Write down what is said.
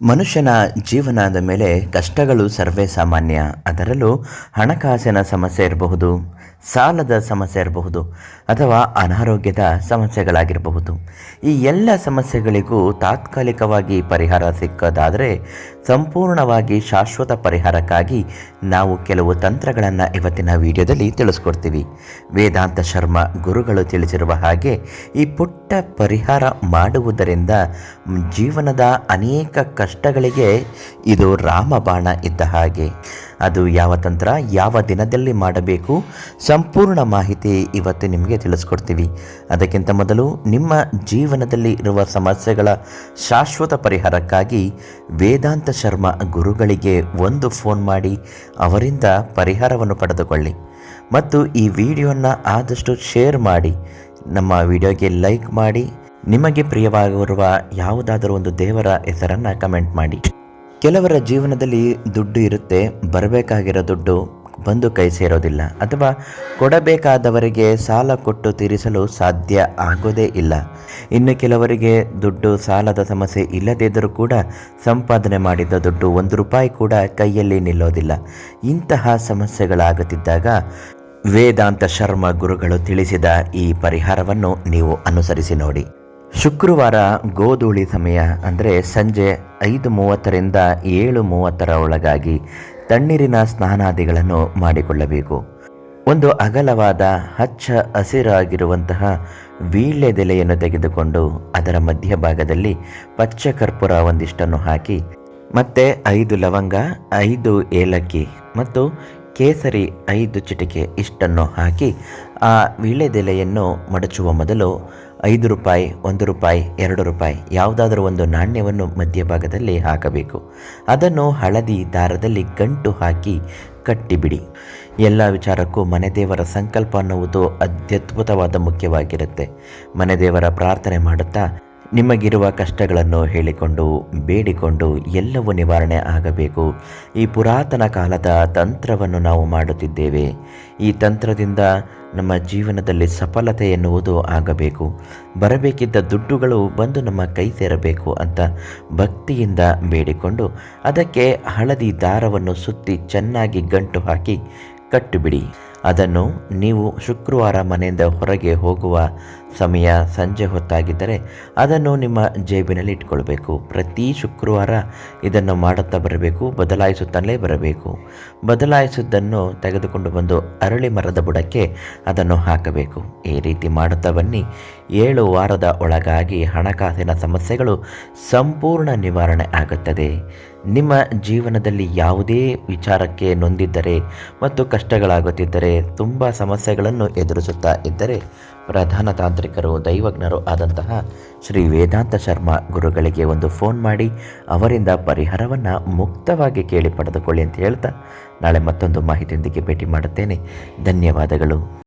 ಮನುಷ್ಯನ ಜೀವನದ ಮೇಲೆ ಕಷ್ಟಗಳು ಸರ್ವೇ ಸಾಮಾನ್ಯ. ಅದರಲ್ಲೂ ಹಣಕಾಸಿನ ಸಮಸ್ಯೆ ಇರಬಹುದು, ಸಾಲದ ಸಮಸ್ಯೆ ಇರಬಹುದು, ಅಥವಾ ಅನಾರೋಗ್ಯದ ಸಮಸ್ಯೆಗಳಾಗಿರಬಹುದು. ಈ ಎಲ್ಲ ಸಮಸ್ಯೆಗಳಿಗೂ ತಾತ್ಕಾಲಿಕವಾಗಿ ಪರಿಹಾರ ಸಿಕ್ಕೋದಾದರೆ, ಸಂಪೂರ್ಣವಾಗಿ ಶಾಶ್ವತ ಪರಿಹಾರಕ್ಕಾಗಿ ನಾವು ಕೆಲವು ತಂತ್ರಗಳನ್ನು ಇವತ್ತಿನ ವಿಡಿಯೋದಲ್ಲಿ ತಿಳಿಸ್ಕೊಡ್ತೀವಿ. ವೇದಾಂತ ಶರ್ಮ ಗುರುಗಳು ತಿಳಿಸಿರುವ ಹಾಗೆ ಈ ಪುಟ್ಟ ಪರಿಹಾರ ಮಾಡುವುದರಿಂದ ಜೀವನದ ಅನೇಕ ಕಷ್ಟಗಳಿಗೆ ಇದು ರಾಮಬಾಣ ಇದ್ದ ಹಾಗೆ. ಅದು ಯಾವ ತಂತ್ರ, ಯಾವ ದಿನದಲ್ಲಿ ಮಾಡಬೇಕು, ಸಂಪೂರ್ಣ ಮಾಹಿತಿ ಇವತ್ತು ನಿಮಗೆ ತಿಳಿಸ್ಕೊಡ್ತೀವಿ. ಅದಕ್ಕಿಂತ ಮೊದಲು ನಿಮ್ಮ ಜೀವನದಲ್ಲಿ ಇರುವ ಸಮಸ್ಯೆಗಳ ಶಾಶ್ವತ ಪರಿಹಾರಕ್ಕಾಗಿ ವೇದಾಂತ ಶರ್ಮ ಗುರುಗಳಿಗೆ ಒಂದು ಫೋನ್ ಮಾಡಿ ಅವರಿಂದ ಪರಿಹಾರವನ್ನು ಪಡೆದುಕೊಳ್ಳಿ. ಮತ್ತು ಈ ವಿಡಿಯೋನ ಆದಷ್ಟು ಶೇರ್ ಮಾಡಿ, ನಮ್ಮ ವಿಡಿಯೋಗೆ ಲೈಕ್ ಮಾಡಿ, ನಿಮಗೆ ಪ್ರಿಯವಾಗಿರುವ ಯಾವುದಾದರೂ ಒಂದು ದೇವರ ಹೆಸರನ್ನು ಕಮೆಂಟ್ ಮಾಡಿ. ಕೆಲವರ ಜೀವನದಲ್ಲಿ ದುಡ್ಡು ಇರುತ್ತೆ, ಬರಬೇಕಾಗಿರೋ ದುಡ್ಡು ಬಂದು ಕೈ ಸೇರೋದಿಲ್ಲ, ಅಥವಾ ಕೊಡಬೇಕಾದವರಿಗೆ ಸಾಲ ಕೊಟ್ಟು ತೀರಿಸಲು ಸಾಧ್ಯ ಆಗೋದೇ ಇಲ್ಲ. ಇನ್ನು ಕೆಲವರಿಗೆ ದುಡ್ಡು ಸಾಲದ ಸಮಸ್ಯೆ ಇಲ್ಲದಿದ್ದರೂ ಕೂಡ ಸಂಪಾದನೆ ಮಾಡಿದ ದುಡ್ಡು 1 ರೂಪಾಯಿ ಕೂಡ ಕೈಯಲ್ಲಿ ನಿಲ್ಲೋದಿಲ್ಲ. ಇಂತಹ ಸಮಸ್ಯೆಗಳಾಗುತ್ತಿದ್ದಾಗ ವೇದಾಂತ ಶರ್ಮ ಗುರುಗಳು ತಿಳಿಸಿದ ಈ ಪರಿಹಾರವನ್ನು ನೀವು ಅನುಸರಿಸಿ ನೋಡಿ. ಶುಕ್ರವಾರ ಗೋಧೂಳಿ ಸಮಯ ಅಂದರೆ ಸಂಜೆ 5:30ರಿಂದ 7:30 ಒಳಗಾಗಿ ತಣ್ಣೀರಿನ ಸ್ನಾನಾದಿಗಳನ್ನು ಮಾಡಿಕೊಳ್ಳಬೇಕು. ಒಂದು ಅಗಲವಾದ ಹಚ್ಚ ಹಸಿರಾಗಿರುವಂತಹ ವೀಳ್ಯದೆಲೆಯನ್ನು ತೆಗೆದುಕೊಂಡು ಅದರ ಮಧ್ಯಭಾಗದಲ್ಲಿ ಪಚ್ಚ ಕರ್ಪೂರ ಒಂದಿಷ್ಟನ್ನು ಹಾಕಿ, ಮತ್ತು 5 ಲವಂಗ, 5 ಏಲಕ್ಕಿ ಮತ್ತು ಕೇಸರಿ 5 ಚಿಟಿಕೆ ಇಷ್ಟನ್ನು ಹಾಕಿ ಆ ವೀಳ್ಯದೆಲೆಯನ್ನು ಮಡಚುವ ಮೊದಲು 5 ರೂಪಾಯಿ, 1 ರೂಪಾಯಿ, 2 ರೂಪಾಯಿ ಯಾವುದಾದ್ರೂ ಒಂದು ನಾಣ್ಯವನ್ನು ಮಧ್ಯಭಾಗದಲ್ಲಿ ಹಾಕಬೇಕು. ಅದನ್ನು ಹಳದಿ ದಾರದಲ್ಲಿ ಗಂಟು ಹಾಕಿ ಕಟ್ಟಿಬಿಡಿ. ಎಲ್ಲ ವಿಚಾರಕ್ಕೂ ಮನೆದೇವರ ಸಂಕಲ್ಪ ಅನ್ನುವುದು ಅತ್ಯದ್ಭುತವಾದ ಮುಖ್ಯವಾಗಿರುತ್ತೆ. ಮನೆದೇವರ ಪ್ರಾರ್ಥನೆ ಮಾಡುತ್ತಾ ನಿಮಗಿರುವ ಕಷ್ಟಗಳನ್ನು ಹೇಳಿಕೊಂಡು ಬೇಡಿಕೊಂಡು ಎಲ್ಲವೂ ನಿವಾರಣೆ ಆಗಬೇಕು. ಈ ಪುರಾತನ ಕಾಲದ ತಂತ್ರವನ್ನು ನಾವು ಮಾಡುತ್ತಿದ್ದೇವೆ. ಈ ತಂತ್ರದಿಂದ ನಮ್ಮ ಜೀವನದಲ್ಲಿ ಸಫಲತೆ ಎನ್ನುವುದು ಆಗಬೇಕು. ಬರಬೇಕಿದ್ದ ದುಡ್ಡುಗಳು ಬಂದು ನಮ್ಮ ಕೈ ಸೇರಬೇಕು ಅಂತ ಭಕ್ತಿಯಿಂದ ಬೇಡಿಕೊಂಡು ಅದಕ್ಕೆ ಹಳದಿ ದಾರವನ್ನು ಸುತ್ತಿ ಚೆನ್ನಾಗಿ ಗಂಟು ಹಾಕಿ ಕಟ್ಟಿಬಿಡಿ. ಅದನ್ನು ನೀವು ಶುಕ್ರವಾರ ಮನೆಯಿಂದ ಹೊರಗೆ ಹೋಗುವ ಸಮಯ ಸಂಜೆ ಹೊತ್ತಾಗಿದ್ದರೆ ಅದನ್ನು ನಿಮ್ಮ ಜೇಬಿನಲ್ಲಿ ಇಟ್ಕೊಳ್ಬೇಕು. ಪ್ರತಿ ಶುಕ್ರವಾರ ಇದನ್ನು ಮಾಡುತ್ತಾ ಬರಬೇಕು, ಬದಲಾಯಿಸುತ್ತಲೇ ಬರಬೇಕು. ಬದಲಾಯಿಸುವುದನ್ನು ತೆಗೆದುಕೊಂಡು ಬಂದು ಅರಳಿ ಮರದ ಬುಡಕ್ಕೆ ಅದನ್ನು ಹಾಕಬೇಕು. ಈ ರೀತಿ ಮಾಡುತ್ತಾ ಬನ್ನಿ. 7 ವಾರದ ಒಳಗಾಗಿ ಹಣಕಾಸಿನ ಸಮಸ್ಯೆಗಳು ಸಂಪೂರ್ಣ ನಿವಾರಣೆ ಆಗುತ್ತದೆ. ನಿಮ್ಮ ಜೀವನದಲ್ಲಿ ಯಾವುದೇ ವಿಚಾರಕ್ಕೆ ನೊಂದಿದ್ದರೆ ಮತ್ತು ಕಷ್ಟಗಳಾಗುತ್ತಿದ್ದರೆ, ತುಂಬ ಸಮಸ್ಯೆಗಳನ್ನು ಎದುರಿಸುತ್ತಾ ಇದ್ದರೆ, ಪ್ರಧಾನ ತಾಂತ್ರಿಕರು ದೈವಜ್ಞರು ಆದಂತಹ ಶ್ರೀ ವೇದಾಂತ ಶರ್ಮ ಗುರುಗಳಿಗೆ ಒಂದು ಫೋನ್ ಮಾಡಿ ಅವರಿಂದ ಪರಿಹಾರವನ್ನು ಮುಕ್ತವಾಗಿ ಕೇಳಿ ಪಡೆದುಕೊಳ್ಳಿ ಅಂತ ಹೇಳ್ತಾ ನಾಳೆ ಮತ್ತೊಂದು ಮಾಹಿತಿಯೊಂದಿಗೆ ಭೇಟಿ ಮಾಡುತ್ತೇನೆ. ಧನ್ಯವಾದಗಳು.